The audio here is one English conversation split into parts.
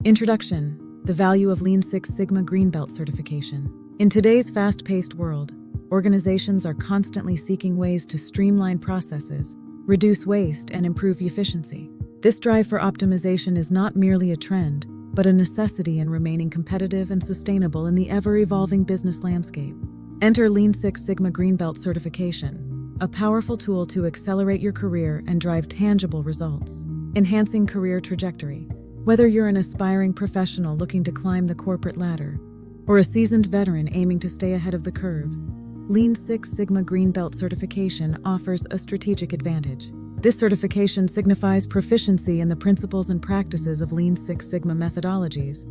Introduction: the value of Lean Six Sigma Green Belt certification. In today's fast-paced world, organizations are constantly seeking ways to streamline processes, reduce waste, and improve efficiency. This drive for optimization is not merely a trend, but a necessity in remaining competitive and sustainable in the ever-evolving business landscape. Enter Lean Six Sigma Green Belt certification, a powerful tool to accelerate your career and drive tangible results. Enhancing career trajectory. Whether you're an aspiring professional looking to climb the corporate ladder, or a seasoned veteran aiming to stay ahead of the curve, Lean Six Sigma Green Belt certification offers a strategic advantage. This certification signifies proficiency in the principles and practices of Lean Six Sigma methodologies,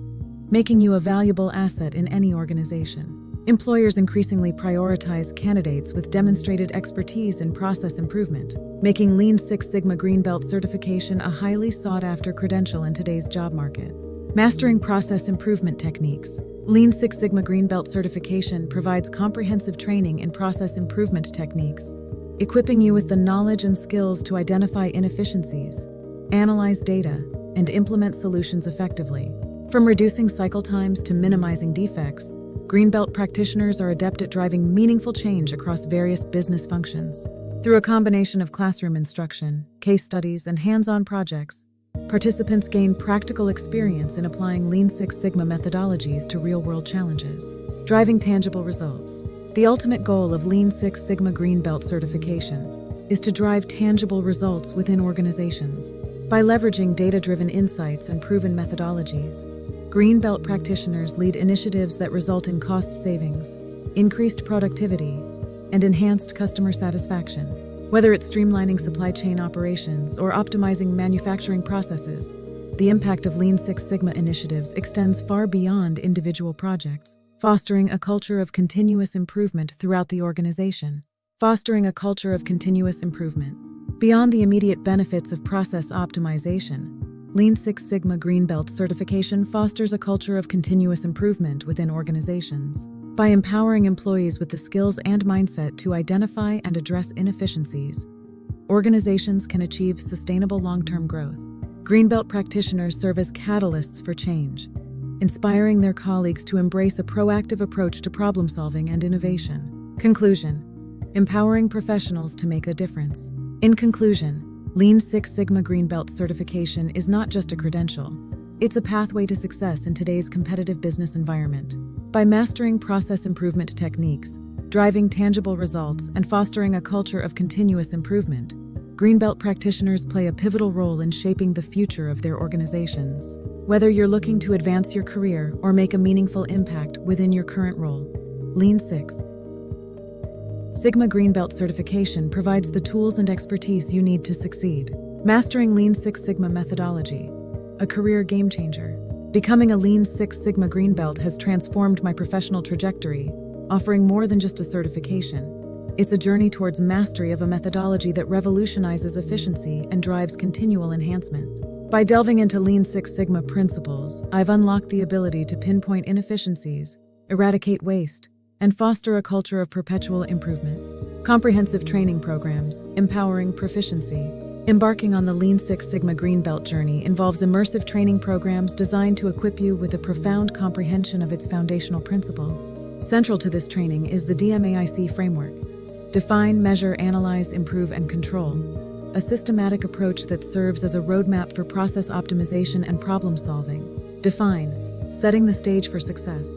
making you a valuable asset in any organization. Employers increasingly prioritize candidates with demonstrated expertise in process improvement, making Lean Six Sigma Green Belt certification a highly sought-after credential in today's job market. Mastering process improvement techniques. Lean Six Sigma Green Belt certification provides comprehensive training in process improvement techniques, equipping you with the knowledge and skills to identify inefficiencies, analyze data, and implement solutions effectively. From reducing cycle times to minimizing defects, Greenbelt practitioners are adept at driving meaningful change across various business functions. Through a combination of classroom instruction, case studies, and hands-on projects, participants gain practical experience in applying Lean Six Sigma methodologies to real-world challenges, driving tangible results. The ultimate goal of Lean Six Sigma Green Belt certification is to drive tangible results within organizations. By leveraging data-driven insights and proven methodologies, Green Belt practitioners lead initiatives that result in cost savings, increased productivity, and enhanced customer satisfaction. Whether it's streamlining supply chain operations or optimizing manufacturing processes, the impact of Lean Six Sigma initiatives extends far beyond individual projects, fostering a culture of continuous improvement throughout the organization. Fostering a culture of continuous improvement. Beyond the immediate benefits of process optimization, Lean Six Sigma Green Belt certification fosters a culture of continuous improvement within organizations. By empowering employees with the skills and mindset to identify and address inefficiencies, organizations can achieve sustainable long-term growth. Greenbelt practitioners serve as catalysts for change, inspiring their colleagues to embrace a proactive approach to problem-solving and innovation. Conclusion: empowering professionals to make a difference. In conclusion, Lean Six Sigma Green Belt certification is not just a credential, it's a pathway to success in today's competitive business environment. By mastering process improvement techniques, driving tangible results, and fostering a culture of continuous improvement, Greenbelt practitioners play a pivotal role in shaping the future of their organizations. Whether you're looking to advance your career or make a meaningful impact within your current role, Lean Six Sigma Green Belt certification provides the tools and expertise you need to succeed. Mastering Lean Six Sigma methodology, a career game changer. Becoming a Lean Six Sigma Green Belt has transformed my professional trajectory, offering more than just a certification. It's a journey towards mastery of a methodology that revolutionizes efficiency and drives continual enhancement. By delving into Lean Six Sigma principles, I've unlocked the ability to pinpoint inefficiencies, eradicate waste, and foster a culture of perpetual improvement. Comprehensive training programs, empowering proficiency. Embarking on the Lean Six Sigma Green Belt journey involves immersive training programs designed to equip you with a profound comprehension of its foundational principles. Central to this training is the DMAIC framework: define, measure, analyze, improve, and control, a systematic approach that serves as a roadmap for process optimization and problem solving. Define, setting the stage for success.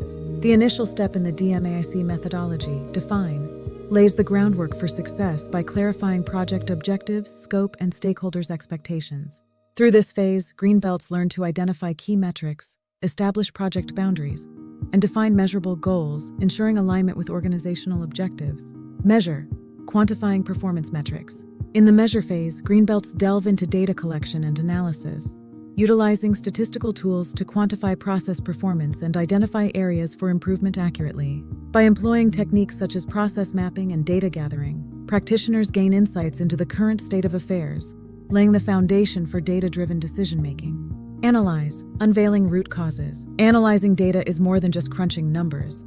The initial step in the DMAIC methodology, define, lays the groundwork for success by clarifying project objectives, scope, and stakeholders' expectations. Through this phase, Greenbelts learn to identify key metrics, establish project boundaries, and define measurable goals, ensuring alignment with organizational objectives. Measure, quantifying performance metrics. In the measure phase, Greenbelts delve into data collection and analysis, utilizing statistical tools to quantify process performance and identify areas for improvement accurately. By employing techniques such as process mapping and data gathering, practitioners gain insights into the current state of affairs, laying the foundation for data-driven decision-making. Analyze, unveiling root causes. Analyzing data is more than just crunching numbers.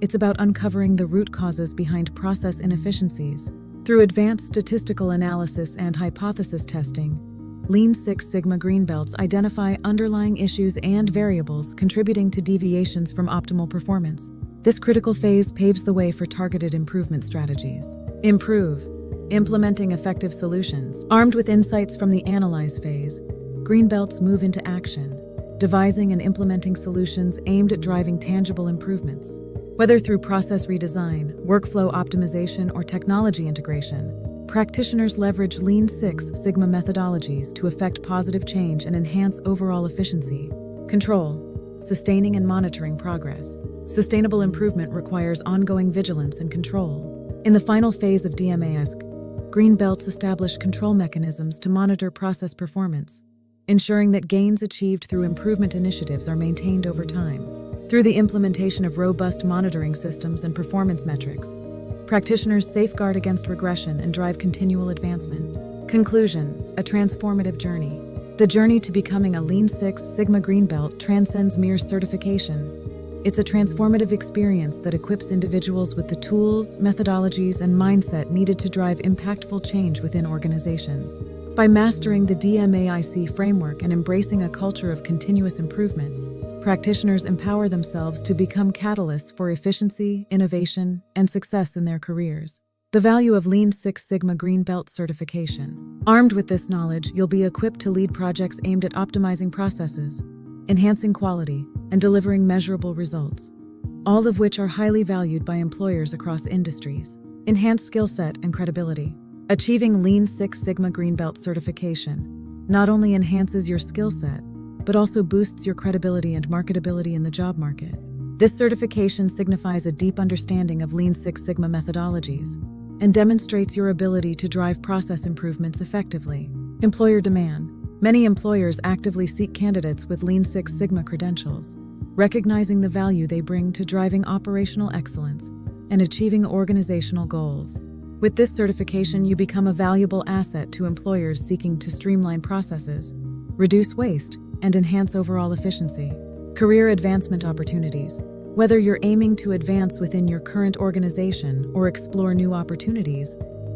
It's about uncovering the root causes behind process inefficiencies. Through advanced statistical analysis and hypothesis testing, Lean Six Sigma Green Belts identify underlying issues and variables contributing to deviations from optimal performance. This critical phase paves the way for targeted improvement strategies. Improve. Implementing effective solutions. Armed with insights from the analyze phase, Green Belts move into action, devising and implementing solutions aimed at driving tangible improvements. Whether through process redesign, workflow optimization, or technology integration, practitioners leverage Lean Six Sigma methodologies to effect positive change and enhance overall efficiency. Control. Sustaining and monitoring progress. Sustainable improvement requires ongoing vigilance and control. In the final phase of DMAS, Green Belts establish control mechanisms to monitor process performance, ensuring that gains achieved through improvement initiatives are maintained over time. Through the implementation of robust monitoring systems and performance metrics, practitioners safeguard against regression and drive continual advancement. Conclusion: a transformative journey. The journey to becoming a Lean Six Sigma Green Belt transcends mere certification. It's a transformative experience that equips individuals with the tools, methodologies, and mindset needed to drive impactful change within organizations. By mastering the DMAIC framework and embracing a culture of continuous improvement, practitioners empower themselves to become catalysts for efficiency, innovation, and success in their careers. The value of Lean Six Sigma Green Belt certification. Armed with this knowledge, you'll be equipped to lead projects aimed at optimizing processes, enhancing quality, and delivering measurable results, all of which are highly valued by employers across industries. Enhance skill set and credibility. Achieving Lean Six Sigma Green Belt certification not only enhances your skill set, but also boosts your credibility and marketability in the job market. This certification signifies a deep understanding of Lean Six Sigma methodologies and demonstrates your ability to drive process improvements effectively. Employer demand. Many employers actively seek candidates with Lean Six Sigma credentials, recognizing the value they bring to driving operational excellence and achieving organizational goals. With this certification, you become a valuable asset to employers seeking to streamline processes, reduce waste, and enhance overall efficiency. Career advancement opportunities. Whether you're aiming to advance within your current organization or explore new opportunities,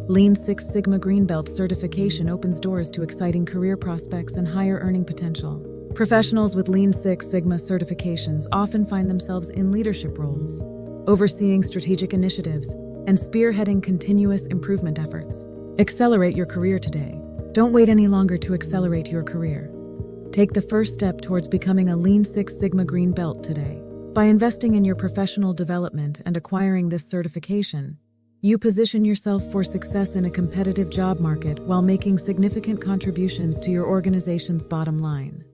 Lean Six Sigma Green Belt certification opens doors to exciting career prospects and higher earning potential. Professionals with Lean Six Sigma certifications often find themselves in leadership roles, overseeing strategic initiatives and spearheading continuous improvement efforts. Accelerate your career today. Don't wait any longer to accelerate your career. Take the first step towards becoming a Lean Six Sigma Green Belt today. By investing in your professional development and acquiring this certification, you position yourself for success in a competitive job market while making significant contributions to your organization's bottom line.